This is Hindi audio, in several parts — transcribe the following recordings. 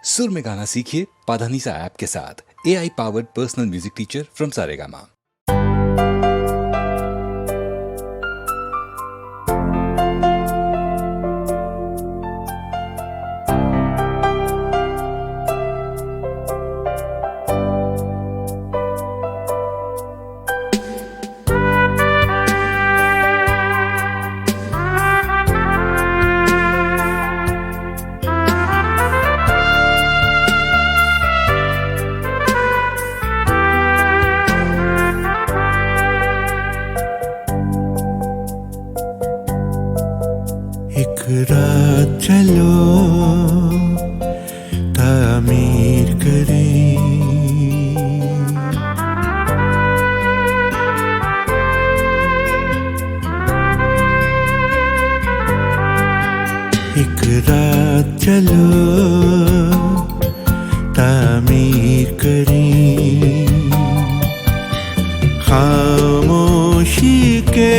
सुर में गाना सीखिए पाधानीसा ऐप के साथ। AI powered personal music teacher from Saregama. एक रात चलो तामीर करें, एक रात चलो तामीर करें, खामोशी के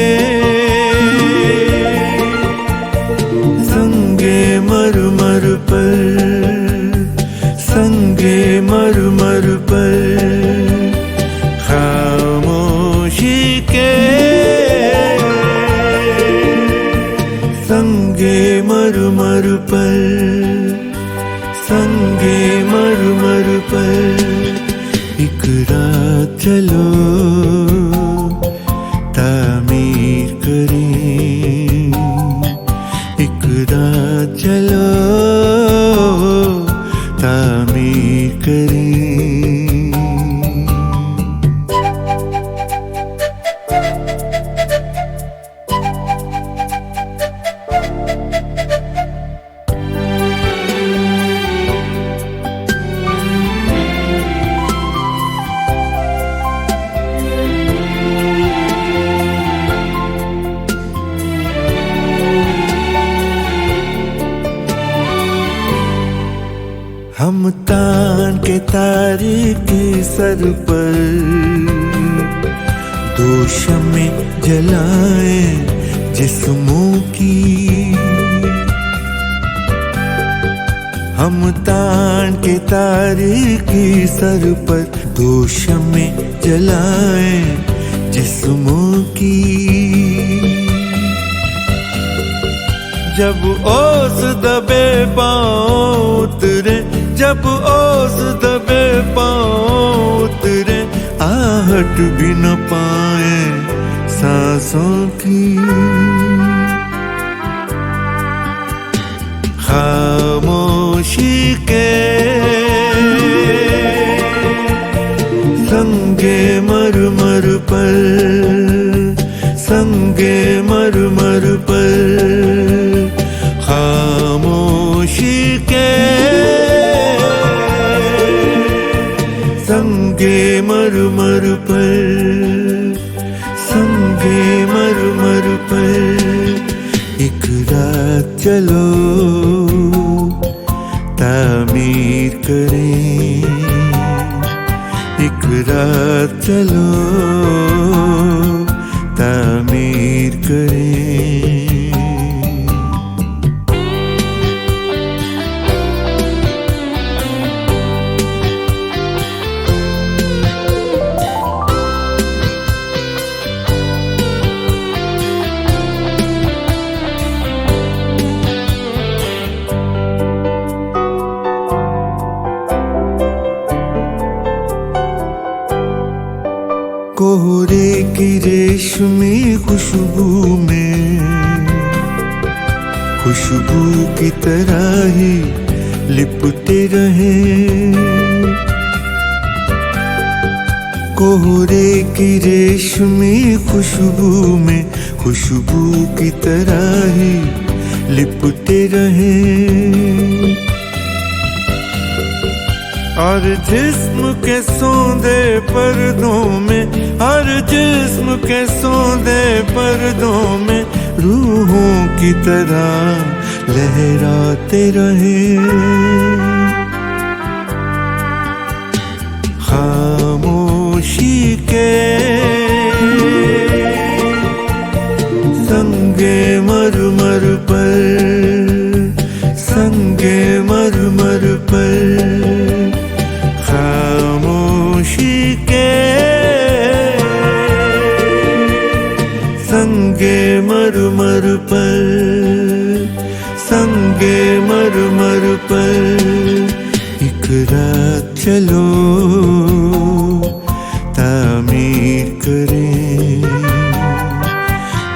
संगे मरमर पर, संगे मरमर पर, खामोशी के संगे मरमर पर, संगे मरमर पर, एक रात चलो तामीर करें, एक रात चलो तामीर करें। हम तान के तारे के सर पर दो शम्में जलाएं जिस्मों की, हम तान के तारे के सर पर दो शम्में जलाएं जिस्मों की। जब ओस दबे पाँव उतरे, जब ओस दबे पाँव उतरे, आहट भी न पाए सांसों की। खामोशी के संगे मरमर पर, संगे मरमर पर, खामोशी के संगे मरमर पर, संगे मरमर पर, एक रात चलो तामीर करें, एक रात चलो तामीर करें। कोहरे की रेशमी खुशबू में, खुशबू की तरह ही लिपटे रहे, कोहरे की रेशमी खुशबू में, खुशबू की तरह ही लिपटे रहे। और जिस्म के सौंदे पर्दों में, हर जिस्म के सौंदे पर्दों में, रूहों की तरह लहराते रहे। खामोशी के संगे मरमर पर, संगे मरमर पर, रात चलो तामीर करें,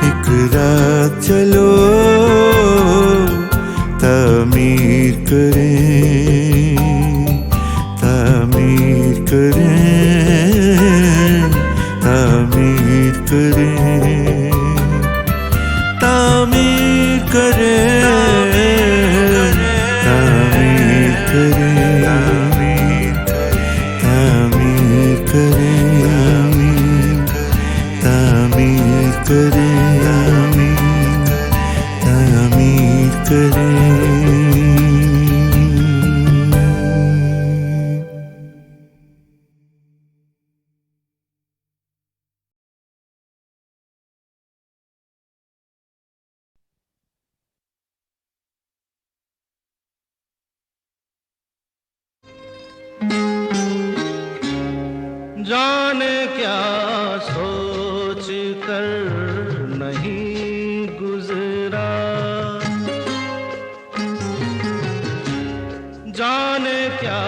एक रात चलो तामीर करें, तामीर करें, तामीर करें, तामीर करें, तामीर करें, तामीर करें, तामीर करें, तामीर करें। जाने क्या सोच कर नहीं गुजरा, जाने क्या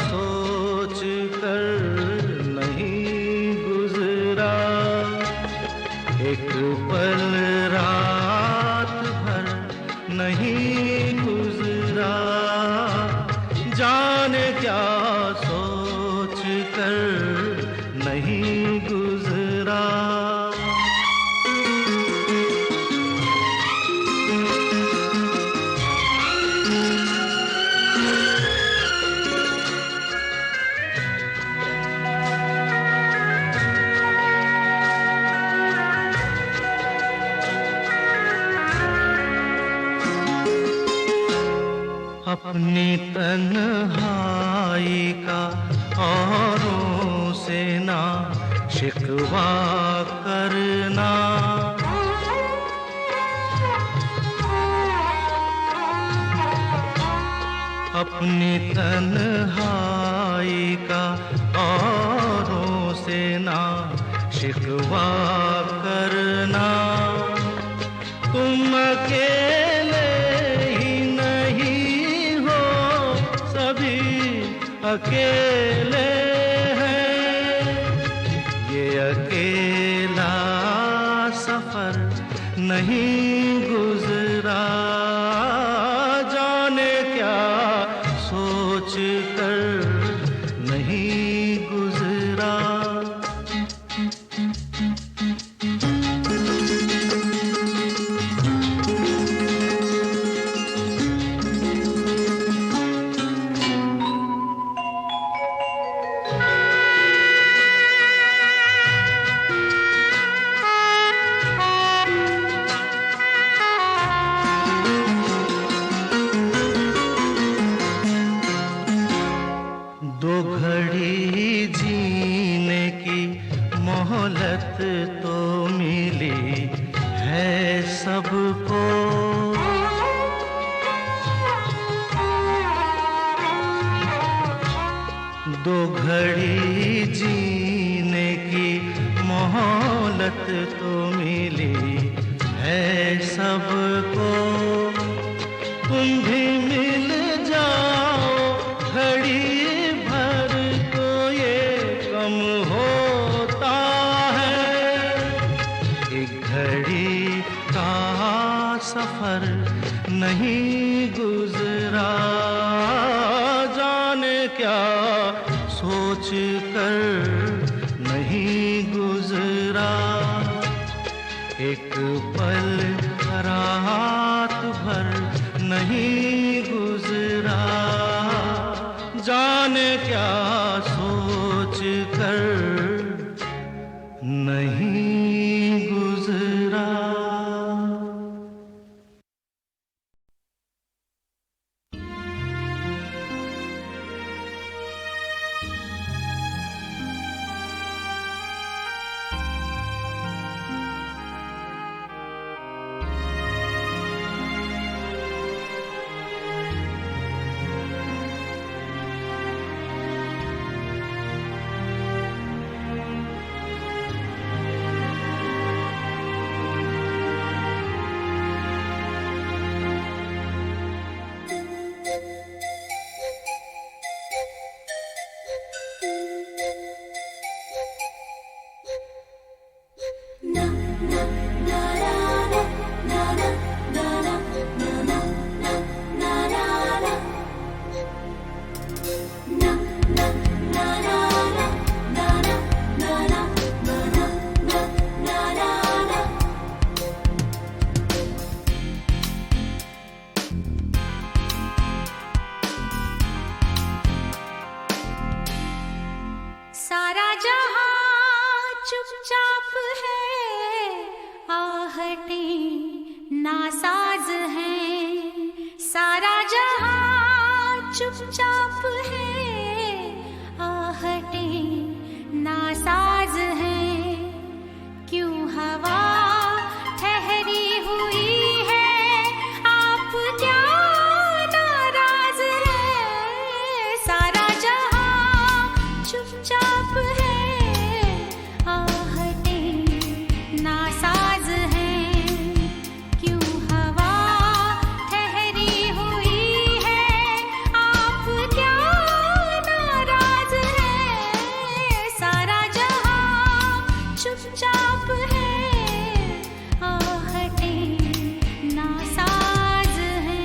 सोच कर नहीं गुजरा, एक पल रात भर नहीं गुजरा, जाने क्या सोच कर नहीं गुजरा। अपनी तन्हाई का औरों से ना शिकवा करना, अपनी तन्हाई का औरों से ना शिकवा करना, तुम अकेले ही नहीं हो, सभी अकेले हैं, ये अकेला सफर नहीं गुजरा, जाने क्या सोच कर नहीं गुजरा। दो घड़ी जीने की मोहलत तो मिली है सबको, दो घड़ी जीने की मोहलत तो मिली है सबको, तुम भी मिल जाओ घड़ी भर को ये कम होता है, एक घड़ी का सफर नहीं गुजरा, जाने क्या सोच कर नहीं गुजरा, एक पल रात भर नहीं गुजरा, जाने क्या सोच कर नहीं गुजरा। चुपचाप है, आहटें नासाज हैं, क्यों हवा ठहरी हुई है, आप क्या नाराज हैं। सारा जहां चुपचाप है, आहटें नासाज हैं, क्यों हवा ठहरी हुई है, आप क्या नाराज हैं। सारा जहां चुपचाप है, आहटें नासाज हैं।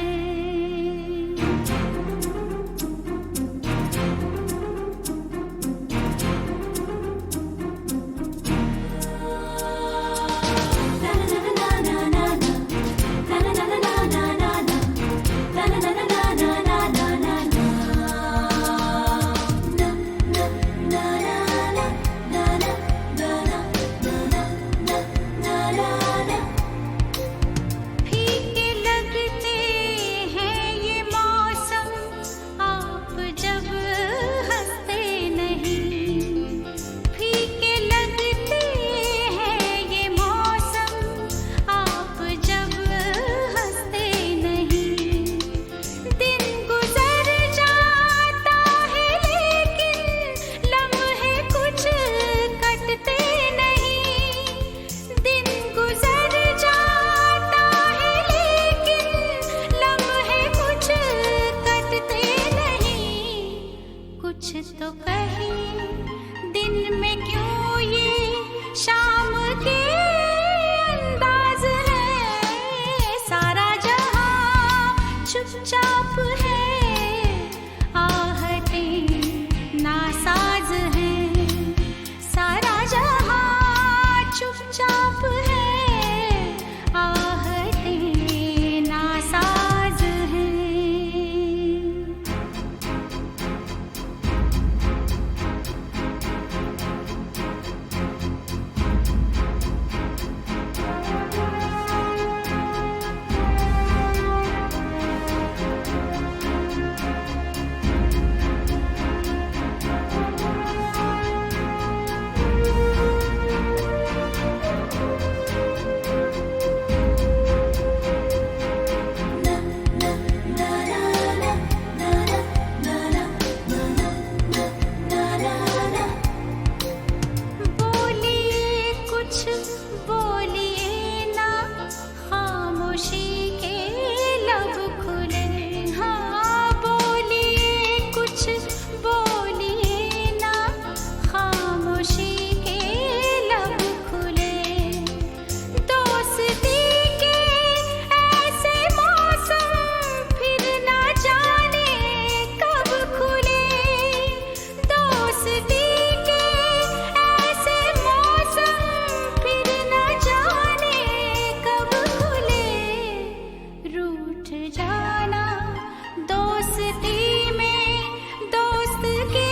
फीके लगते हैं ये मौसम, आप जब हंसते नहीं। फीके लगते हैं ये मौसम, आप जब हंसते नहीं। दिन गुजर जाता है लेकिन लम्हे कुछ कटते नहीं। दिन गुजर जाता है लेकिन लम्हे कुछ कटते नहीं। कुछ तो कहीं दिन में क्यों ये शाम के अंदाज है। सारा जहां चुपचाप है, आहटें नासाज हैं। सारा जहां चुपचाप है, आहटें नासाज हैं। बोलिए कुछ बोलिए ना, खामोशी के लब खुले। हाँ बोलिए कुछ बोलिए ना, खामोशी के लब खुले। दोस्ती के ऐसे मौसम फिर ना जाने कब खुले। दोस्ती के ऐसे मौसम फिर ना जाने कब खुले। रूठ जाना दोस्ती में दोस्त के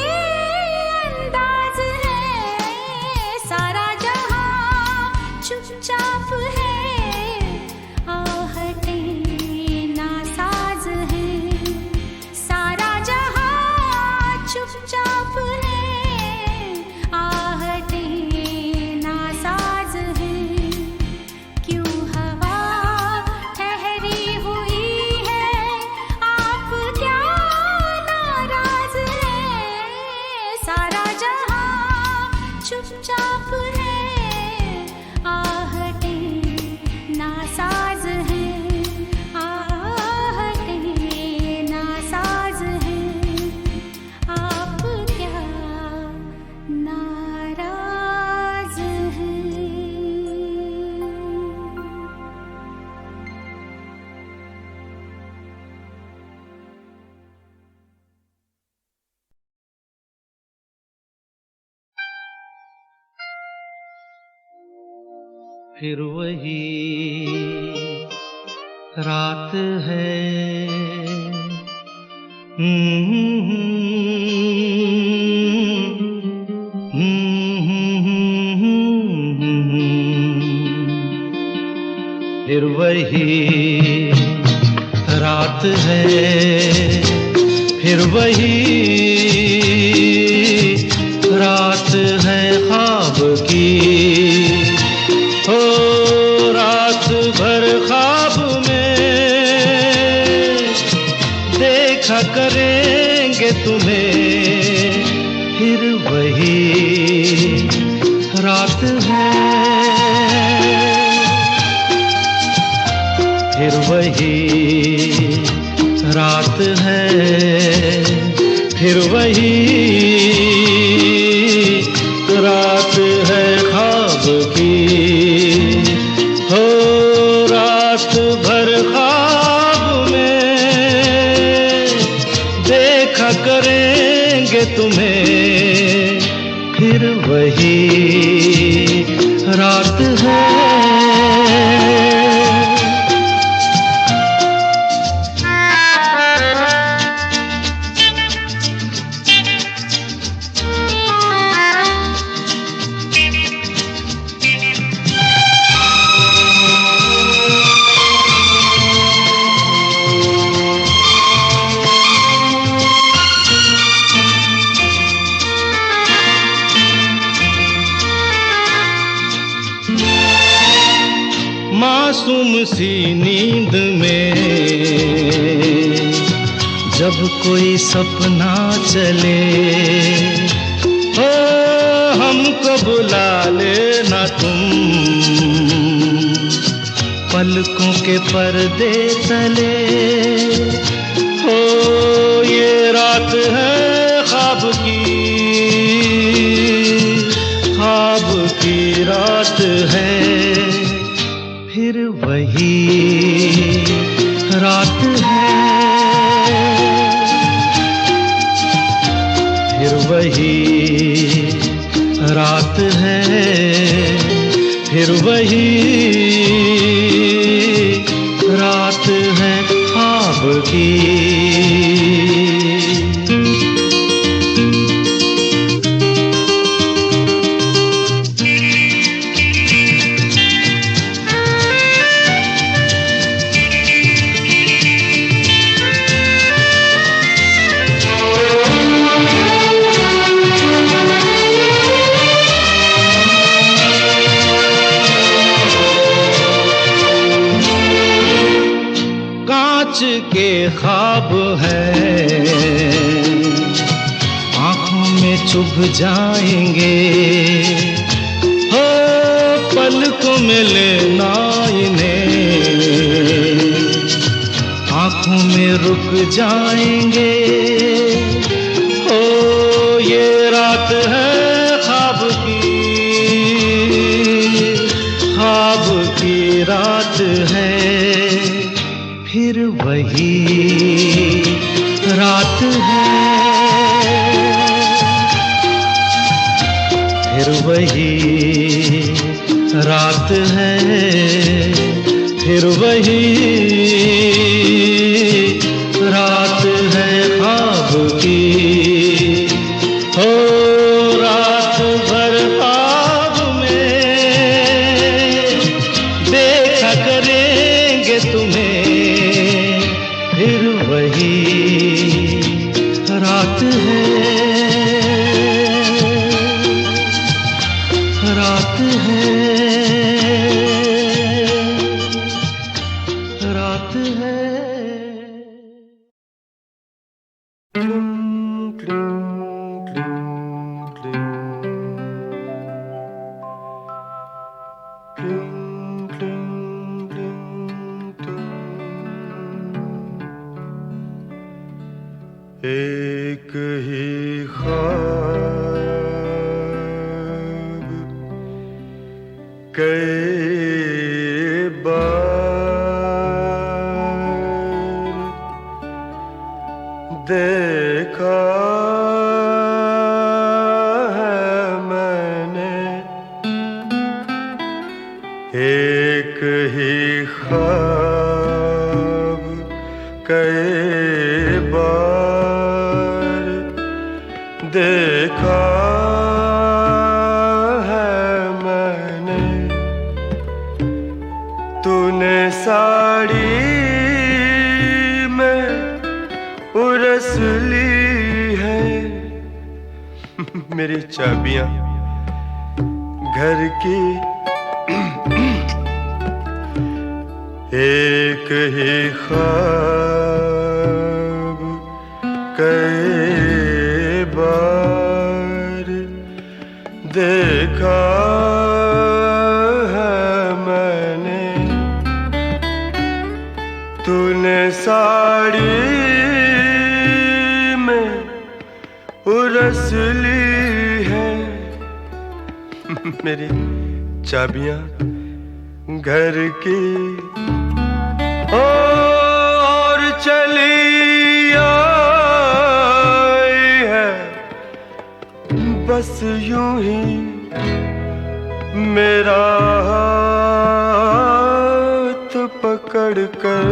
अंदाज है। सारा जहां चुपचाप है, आहटें नासाज हैं। सारा जहां चुपचाप है, आहटें नासाज हैं, क्यों हवा ठहरी हुई है, आप क्या नाराज हैं। सारा जहां चुपचाप है, आहटें नासाज हैं, आहटें नासाज हैं, आप क्या नाराज हैं। फिर वही रात है। फिर वही रात है, फिर वही रात है ख्वाब की। हो रात भर ख्वाब में देखा करेंगे तुम्हें, फिर वही रात है, फिर वही रात है, फिर वही रात है ख्वाब की। हो रात भर ख्वाब में देखा करेंगे तुम्हें, फिर वही रात है। मासूम सी नींद में जब कोई सपना चले, हो हमको बुला लेना तुम पलकों के पर्दे तले। हो ये रात है ख्वाब की, ख्वाब की रात है, फिर वही रात है, फिर वही रात है, फिर वही रात है ख्वाब की। के ख्वाब है आँखों में चुभ जाएंगे, हो पलकों में लेना इन्हें, आँखों में रुक जाएंगे। हो ये रात है ख्वाब की, ख्वाब की रात है, फिर वही रात है, फिर वही रात है, फिर वही रात है ख्वाब की। हो रात भर ख्वाब में देखा करेंगे तुम्हें, फिर वही रात है, रात है, रात है। एक ही ख्वाब कई बार देखा है मैंने, एक ही ख्वाब कई बार देखा है मैंने। तूने साड़ी में उरस ली मेरी चाबियां घर की एक ही ख्वाब कई बार देखा है मैंने। तूने साड़ी में उरस ली है मेरी चाबियां घर की, और चली आई है बस यूं ही मेरा हाथ पकड़ कर।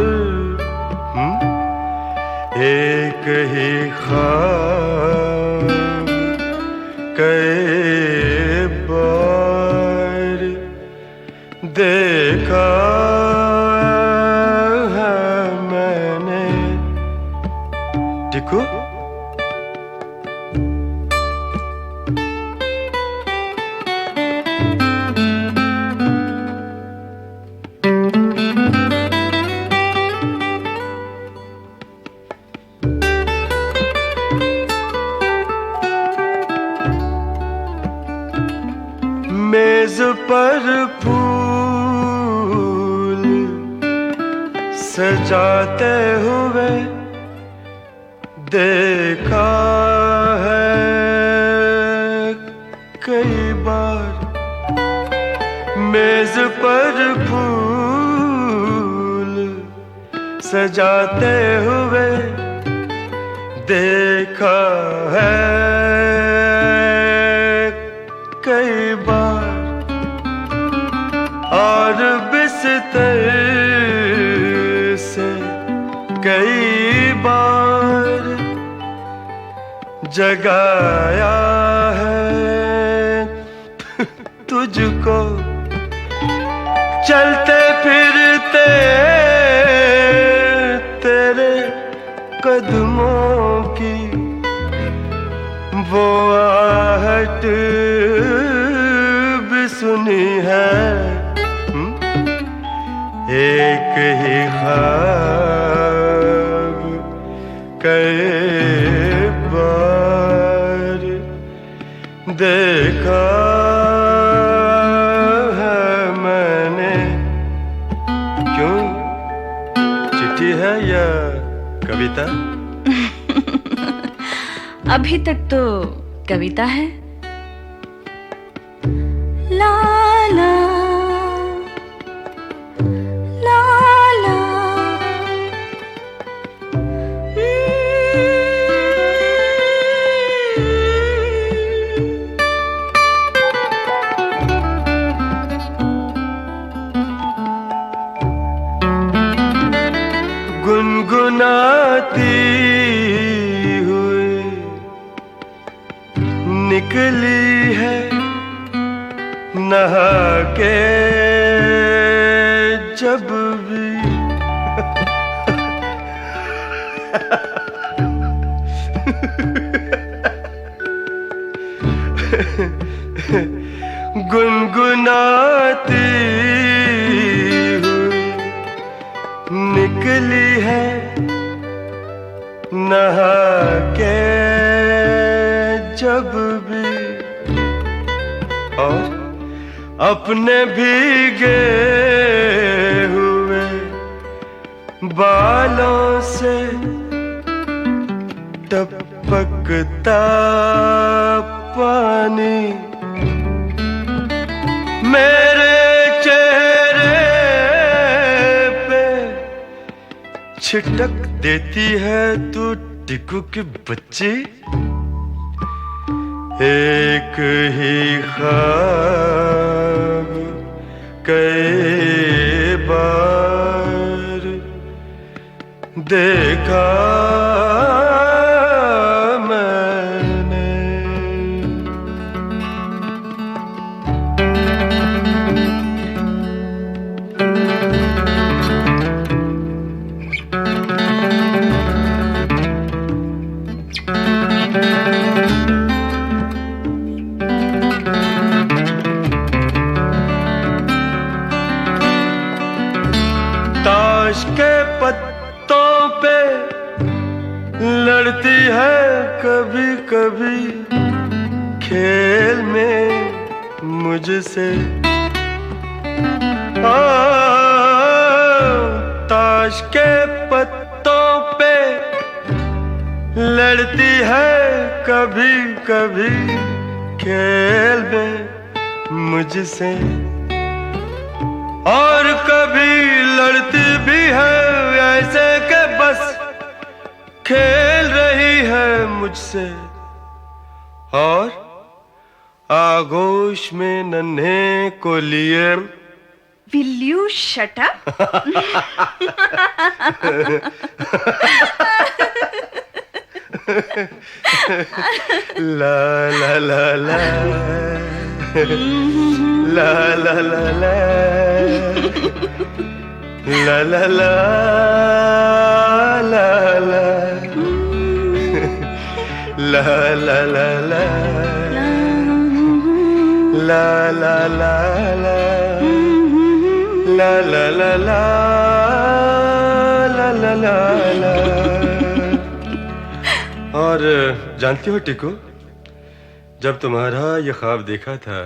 एक ही ख्वाब कई बार देखा है मैंने। देखो मेज पर फूल सजाते हुए देखा है कई बार। मेज पर फूल सजाते हुए देखा है कई बार, और बिस्तर से कई बार जगाया है तुझको। चलते फिरते तेरे कदमों की वो आहट भी सुनी है। एक ही ख्वाब कई बार देखा है मैंने। क्यों, चिट्ठी है या कविता? अभी तक तो कविता है। ला ला ला ला गुनगुनाती हुई निकली है नहा के जब भी। गुनगुनाती हुई निकली है नहा के जब भी, और अपने भीगे हुए बालों से टपकता पानी मेरे चेहरे पे छिटक देती है तू टिकू की बच्ची। एक ही ख्वाब कई बार देखा मैंने। कभी कभी खेल में मुझसे, ताश के पत्तों पे लड़ती है कभी कभी खेल में मुझसे, और कभी लड़ती भी है ऐसे के बस खेल रही है मुझसे, और आगोश में नन्हे को लिए। Will you shut up? La La La La La La La La La La La La La La La La La la la la la la la la la la la la। और जानती हो टिकू, जब तुम्हारा ये ख्वाब देखा था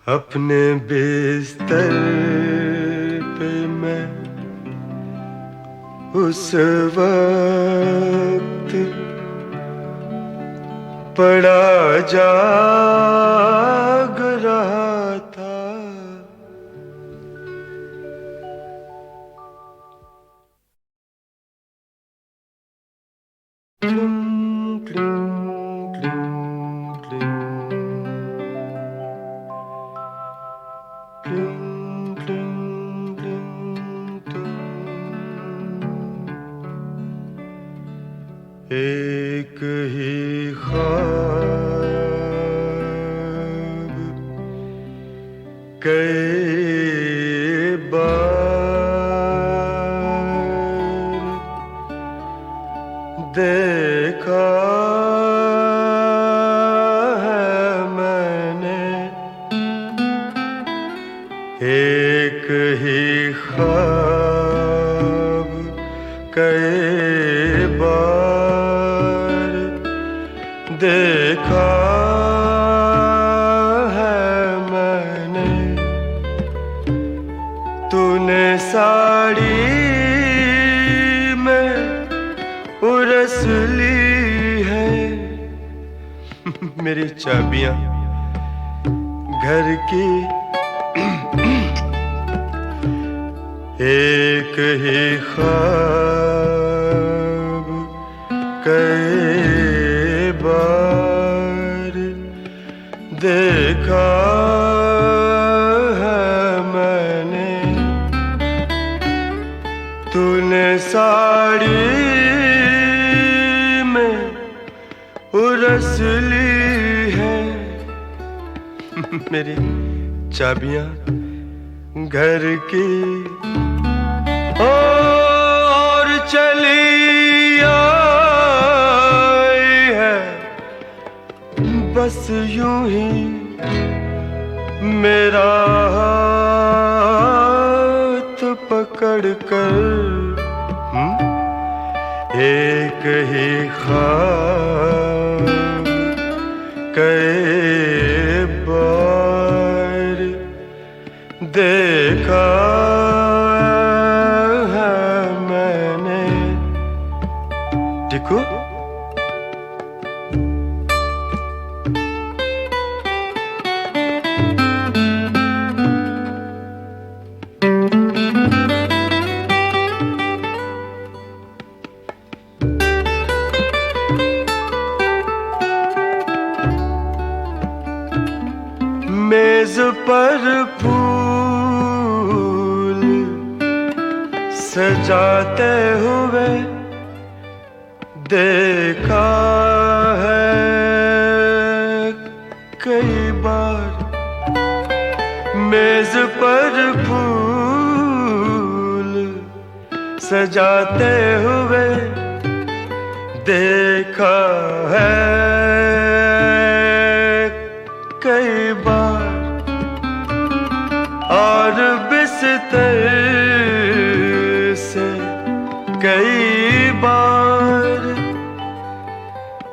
अपने बिस्तर पे मैं उस वक्त पड़ा जाग रहा था। एक ही ख्वाब कई बार देखा है मैंने, एक ही ख्वाब कई बार देखा है मैंने। तूने साड़ी में उरस ली है मेरी चाबियां घर की, एक ही ख्वाब कई बार देखा है मैंने। तूने साड़ी में उरस ली है मेरी चाबियां घर की, और चली आई है बस यूं ही मेरा हाथ पकड़ कर। एक ही ख्वाब कई बार देखा है मैंने। टिकू, मेज पर फूल सजाते हुए देखा है कई बार। मेज पर फूल सजाते हुए देखा है कई बार, और बिस्तर से कई बार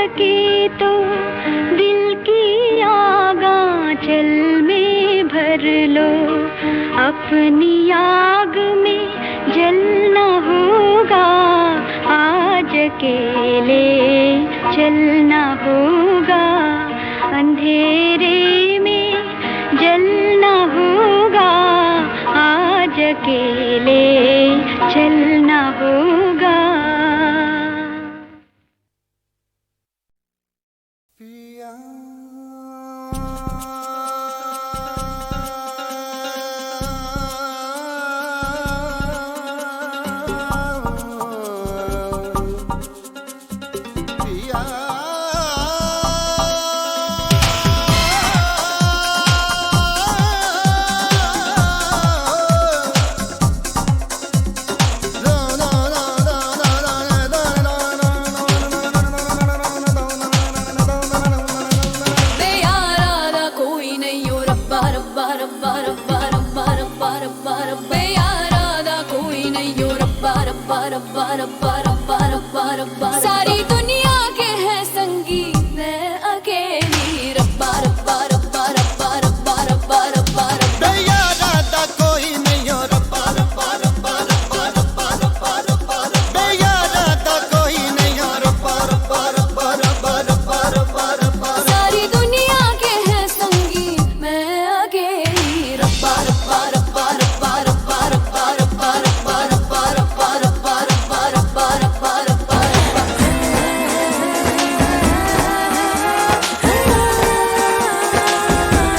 सके तो दिल की आगांचल में भर लो, अपनी आग में जलना होगा, आज अकेले चलना होगा, अंधेरे में जलना होगा, आज अकेले चलना होगा। सारी दुनिया के है संगी, मैं अकेली। रब्बा रब्बा रब्बा रब्बा रब्बा रब्बा रब्बा रब्बा यारा दा कोई नहीं हो, रब्बा रब्बा रब्बा रब्बा रब्बा रब्बा रब्बा रब्बा यारा दा कोई नहीं हो, रब्बा रब्बा रब्बा रब्बा रब्बा रब्बा रब्बा सारी दुनिया के है संगी, मैं अकेली। रब्बा रब्बा रब्बा रब्बा रब्बा रब्बा रब्बा रब्बा रब्बा रब्बा रब्बा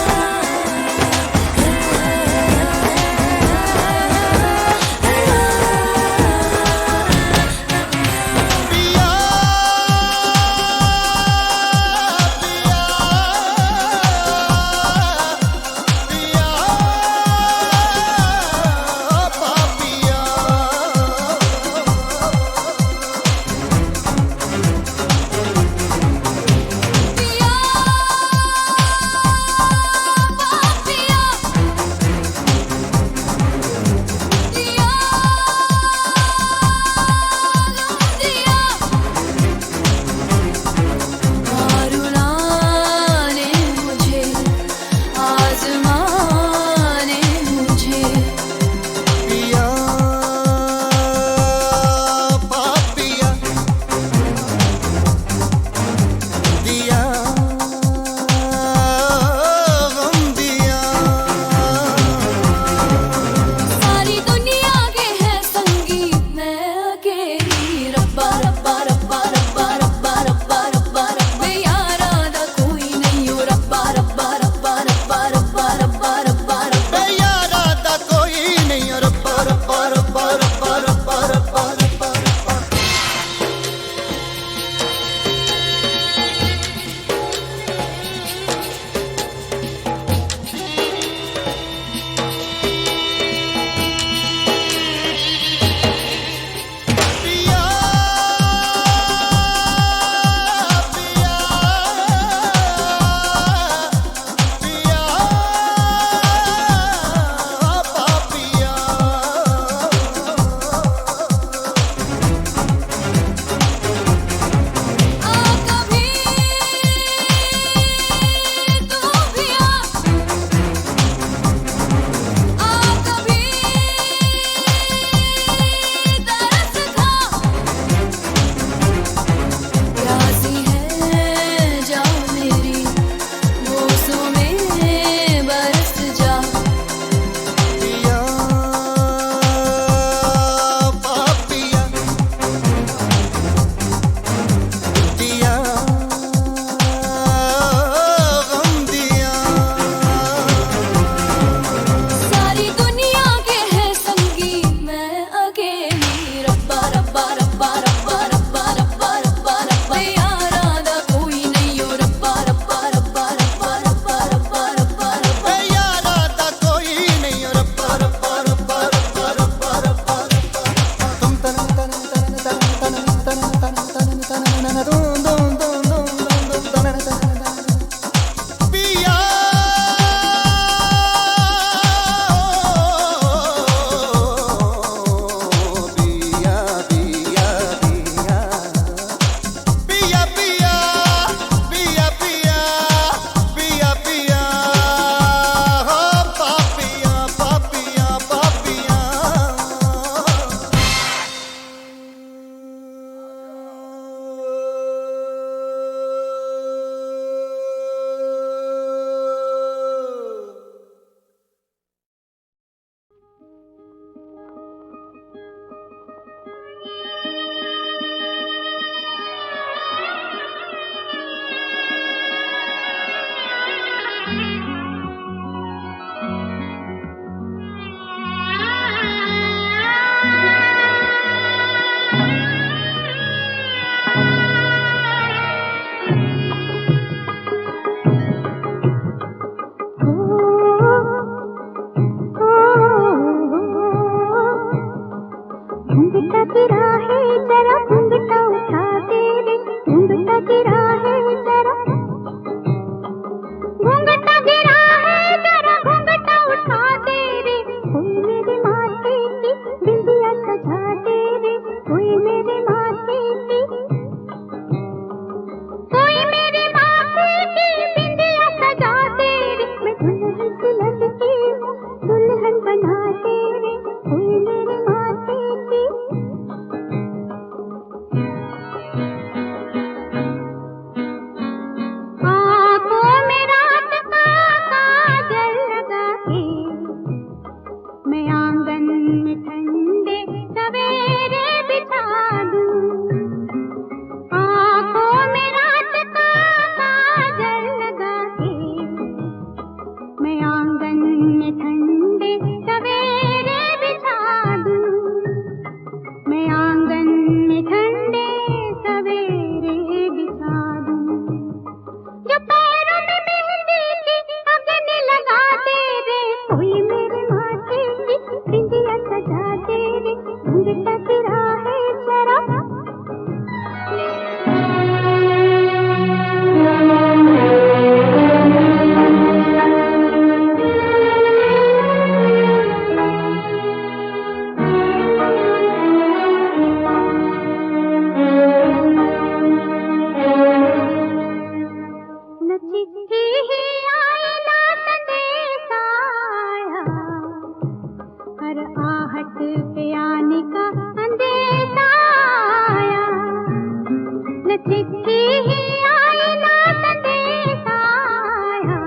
रब्बा रब्बा रब्बा रब्बा पिया घूंघटा गिरा है जरा, घूंघटा गिरा है जरा, घूंघटा उठा दे रे, कोई मेरे माथे की बिंदिया सजा दे रे, कोई मेरे माथे की, कोई मेरे माथे की बिंदिया सजा दे रे, मैं दुल्हन सी लगती हूँ, दुल्हन बना दे रे, कोई मेरे माथे की। आँखों में रात का काजल लगा के, मैं आंगन में ठंडे सवेरे बिछा दूं, आँखों में रात का काजल लगा के, मैं आंगन में ठंडे सवेरे बिछा दूं, मैं आंगन में ठंडे सवेरे बिछा दूं, जो पैरों में मेहंदी की अगन लगा दे रे, कोई मेरे माथे की बिंदिया सजा दे रे, घूंघटा गिरा है जरा। न चिट्ठी ही आए ना संदेश आया, हर आहट पे आने का अंदेशा आया, न चिट्ठी ही आए ना संदेश आया,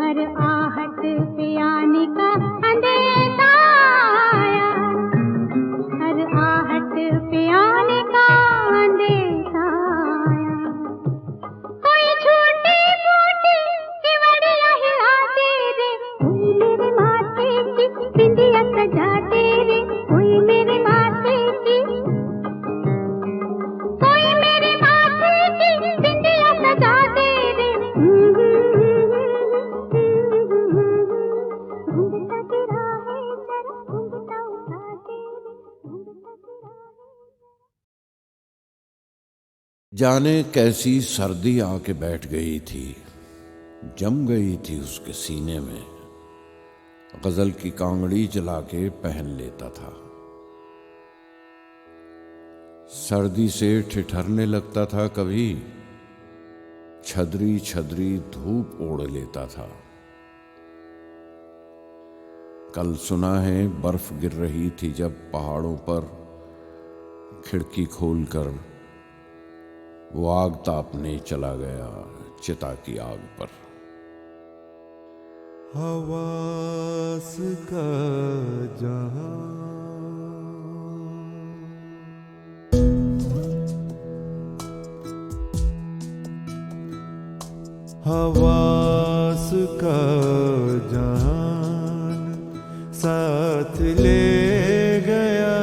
हर आहट पे आने का अंदेशा आया, हर आहट पे आने का अंदेशा आया, कोई छोटी मोटी केवड़िया हिला दे रे, कोई मेरे माथे की बिंदिया सजा दे रे, कोई मेरे माथे की, कोई मेरे माथे की बिंदिया सजा दे रे, घूंघटा गिरा है जरा, घूंघटा उठा दे रे, घूंघटा गिरा है। जाने कैसी सर्दी आके बैठ गई थी, जम गई थी उसके सीने में, गजल की कांगड़ी जला के पहन लेता था, सर्दी से ठिठरने लगता था कभी, छदरी छदरी धूप ओढ़ लेता था। कल सुना है बर्फ गिर रही थी जब पहाड़ों पर, खिड़की खोलकर वो आग तापने चला गया चिता की आग पर। हवास का जहां हवास का जान साथ ले गया,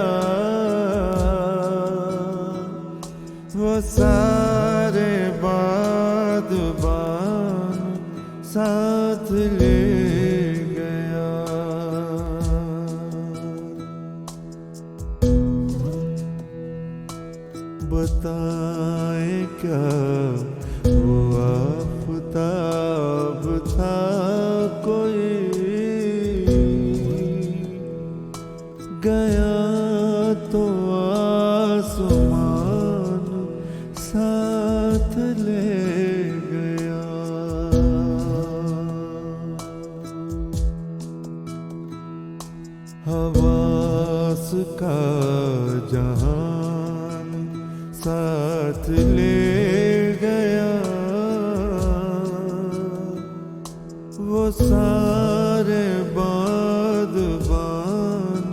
वो सारे बादबान साथ ले गया। बताएं क्या वो आफताब था कोई, गया तो आसमान साथ ले गया। हवास का जहान साथ ले गया, वो सारे बादबान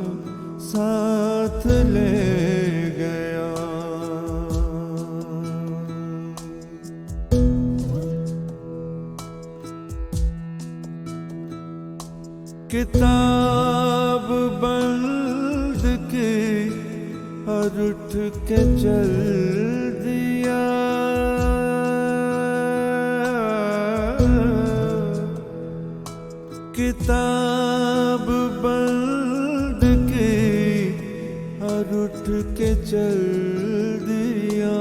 साथ ले गया। किताब बंद की और उठ के चल दिया, किताब बंद की और उठ के चल दिया।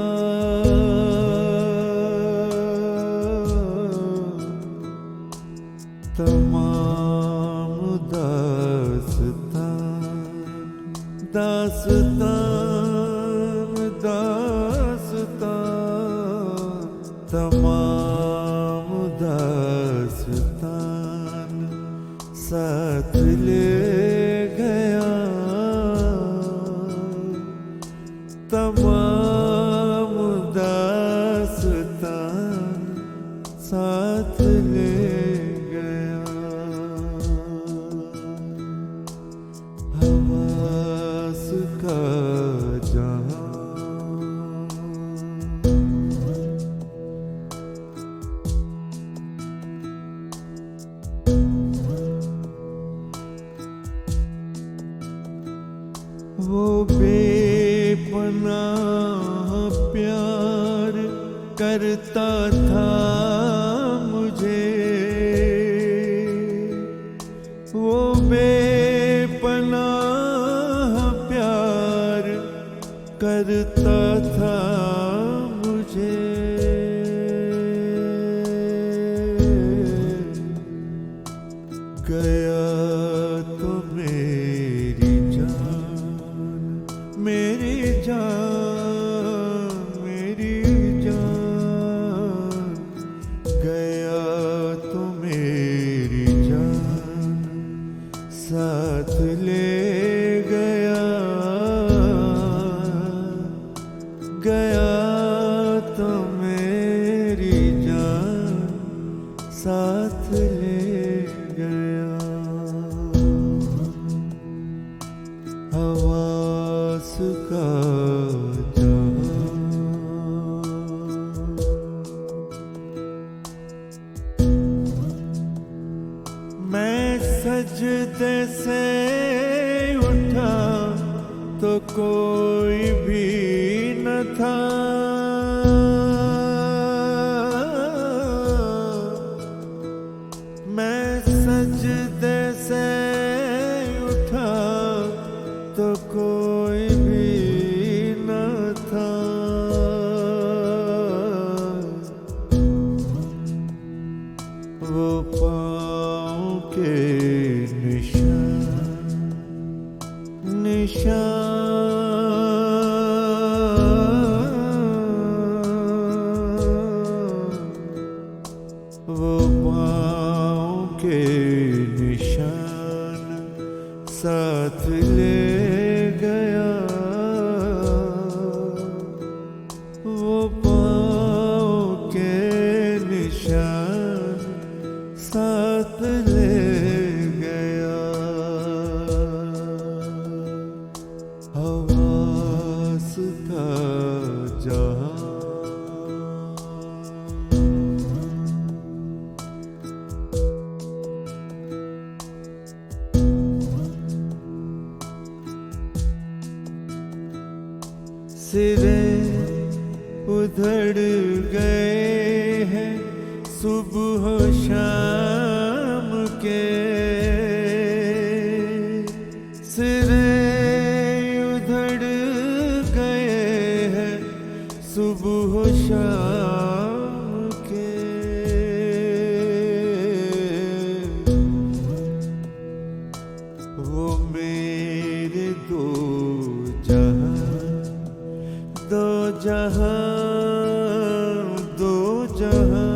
करता था मुझे वो बेपनाह प्यार करता था मुझे। गया तो मेरी जान, मेरी जान, मेरी जान, गया तो मेरी जान, साथ ले गया, गया तो मेरी जान, साथ ले गया। हवास का जहां, मैं सजदे से उठा तो कोई भी न था, मैं सजदे से उठा तो कोई भी न था। वो पाँव के निशान, वो पाँव के निशान साथ ले गया, वो पाँव के निशान साथ ले गया। हवास का जहां, सिरे उधड़ गए हैं सुबह शाम के, सिरे उधड़ गए हैं सुबह शाम के। वो मेरे दो जहां, दो जहां, दो जहां,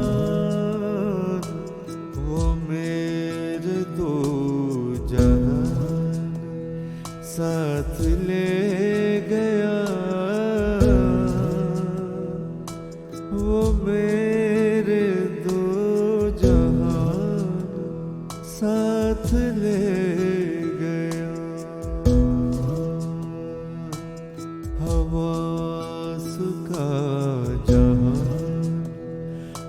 वो मेरे दो जहां साथ ले गया, वो मेरे दो जहां साथ ले गया। हवास का जहां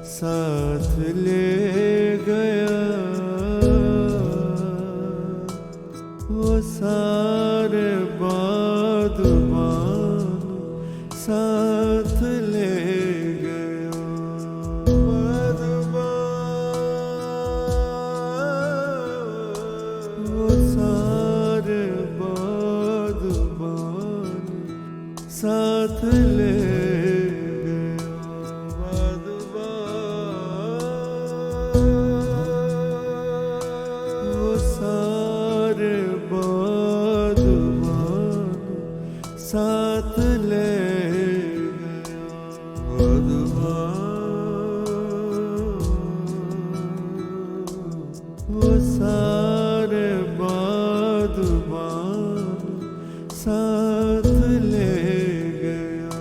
साथ ले गया, वो सारे बादबान साथ ले गया। बादबान, वो सारे बादबान साथ ले गया। वो सारे बादबान साथ ले गया। वो सारे बादबान साथ ले गया।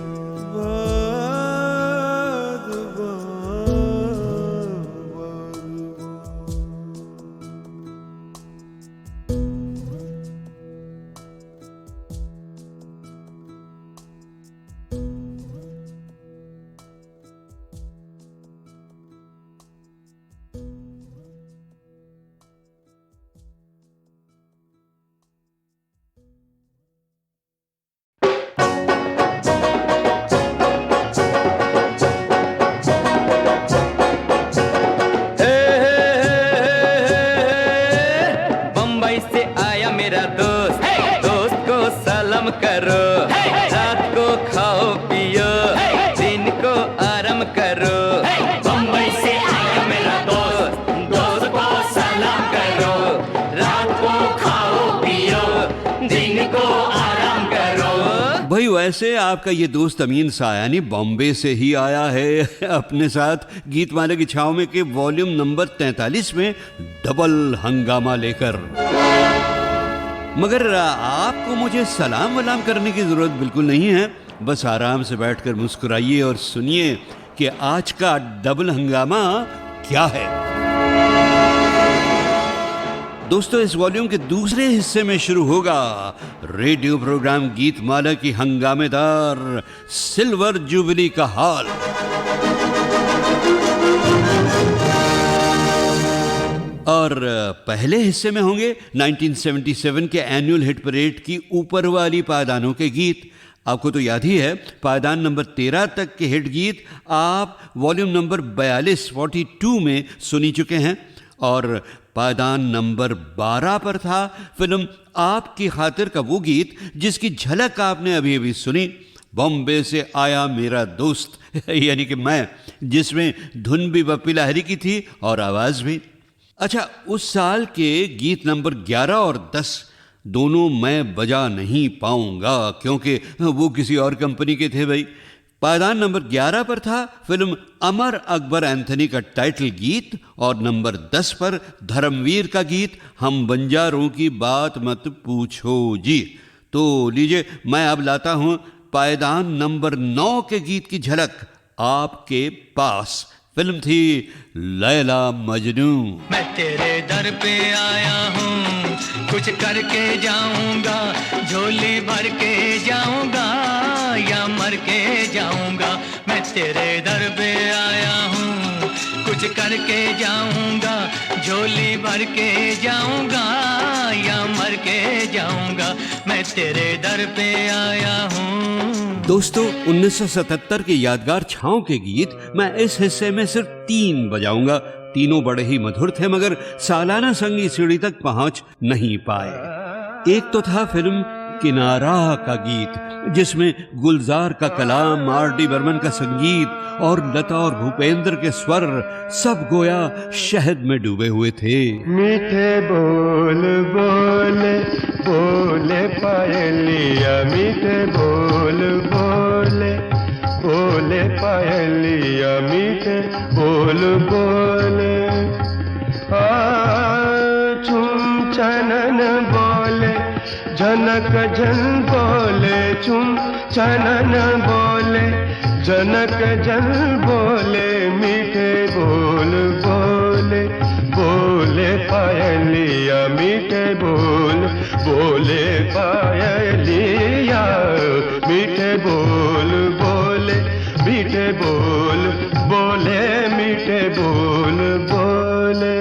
करो। बम्बई से आया मेरा दोस्त, दोस्त को सलाम करो। रात को खाओ पियो, दिन को आराम करो। भाई वैसे आपका ये दोस्त अमीन सायानी बॉम्बे से ही आया है अपने साथ गीतमाला की छाव में के वॉल्यूम नंबर 43 में डबल हंगामा लेकर। मगर आपको मुझे सलाम वलाम करने की जरूरत बिल्कुल नहीं है, बस आराम से बैठकर मुस्कुराइए और सुनिए कि आज का डबल हंगामा क्या है। दोस्तों, इस वॉल्यूम के दूसरे हिस्से में शुरू होगा रेडियो प्रोग्राम गीतमाला की हंगामेदार सिल्वर जुबली का हाल। और पहले हिस्से में होंगे 1977 के एनुअल हिट परेड की ऊपर वाली पायदानों के गीत। आपको तो याद ही है, पायदान नंबर 13 तक के हिट गीत आप वॉल्यूम नंबर 42 में सुनी चुके हैं। और पायदान नंबर 12 पर था फिल्म आपकी खातिर का वो गीत जिसकी झलक आपने अभी अभी सुनी, बॉम्बे से आया मेरा दोस्त, यानी कि मैं, जिसमें धुन भी बप्पी लाहिरी की थी और आवाज भी। अच्छा, उस साल के गीत नंबर 11 और 10 दोनों मैं बजा नहीं पाऊंगा क्योंकि वो किसी और कंपनी के थे भाई। पायदान नंबर 11 पर था फिल्म अमर अकबर एंथनी का टाइटल गीत और नंबर 10 पर धर्मवीर का गीत हम बंजारों की बात मत पूछो जी। तो लीजिए, मैं अब लाता हूं पायदान नंबर 9 के गीत की झलक आपके पास। फिल्म थी लैला मजनू। मैं तेरे दर पे आया हूँ, कुछ करके जाऊंगा, झोली भर के जाऊंगा या मर के जाऊंगा। मैं तेरे दर पे आया हूँ, कुछ करके जाऊंगा, झोली भर के जाऊंगा या मर के जाऊंगा। मैं तेरे दर पे आया हूँ। दोस्तों, 1977 के यादगार छाँव के गीत मैं इस हिस्से में सिर्फ 3 बजाऊंगा। तीनों बड़े ही मधुर थे मगर सालाना संगीत सीढ़ी तक पहुंच नहीं पाए। एक तो था फिल्म किनारा का गीत जिसमें गुलजार का कलाम, आर.डी. बर्मन का संगीत और लता और भूपेंद्र के स्वर सब गोया शहद में डूबे हुए थे। मीठे बोल बोले बोले पायलिया, मीठे बोल बोले बोले पायलिया, मीठे बोल बोले छुम छनन बोले, जनक जन बोले, छुम छनन बोले, जनक जन बोले, मीठे बोल बोले बोले पायलिया, मीठे बोल बोले पायलिया, मीठे बोल बोले, मीठे बोल बोले, मीठे बोल बोले।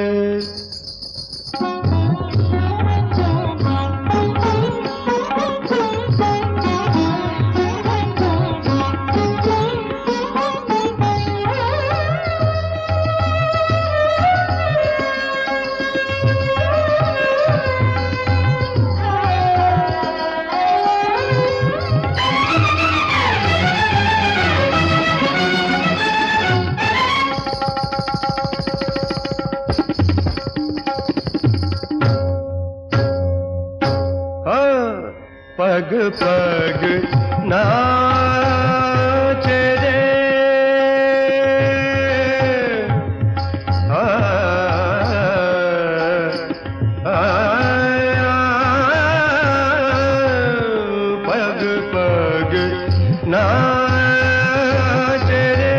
पग पग नाच रे, पग पग नाच रे,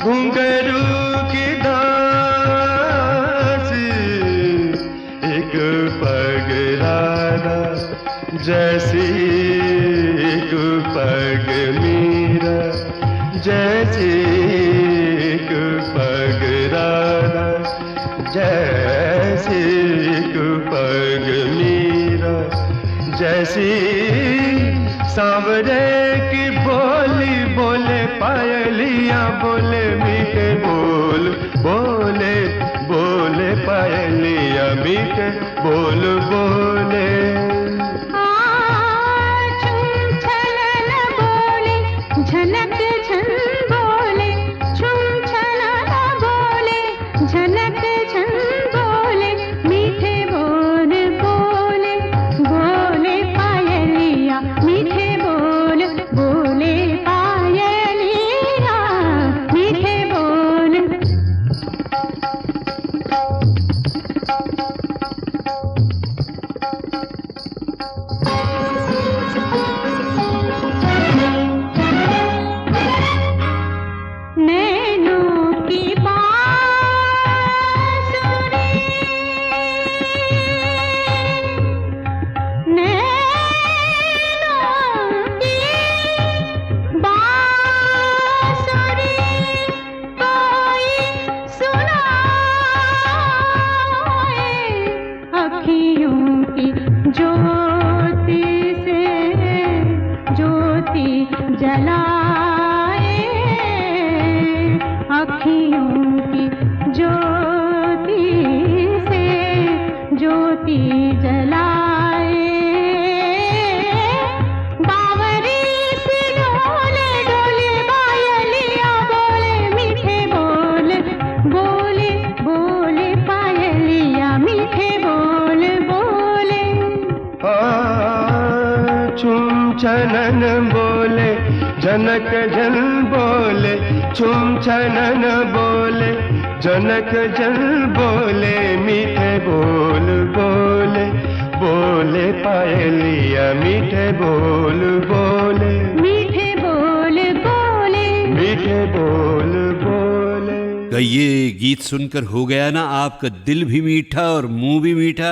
घुंघरू की दास, एक पग राधा जैसी, एक पग मीरा जैसी, एक पग राधा जैसी, एक पग मीरा जैसी, सांवरे की बोली बोले पायलिया, बोले मीठे बोल बोले बोले पायलिया, मीठे बोल बोले। झनक झन बोले, छुम छनन बोले जनक जन बोले छुम छनन बोले जनक जन बोले मीठे बोल बोले बोले पायलिया मीठे बोल बोले मीठे बोल बोले मीठे बोल बोले। ये गीत सुनकर हो गया ना आपका दिल भी मीठा और मुंह भी मीठा?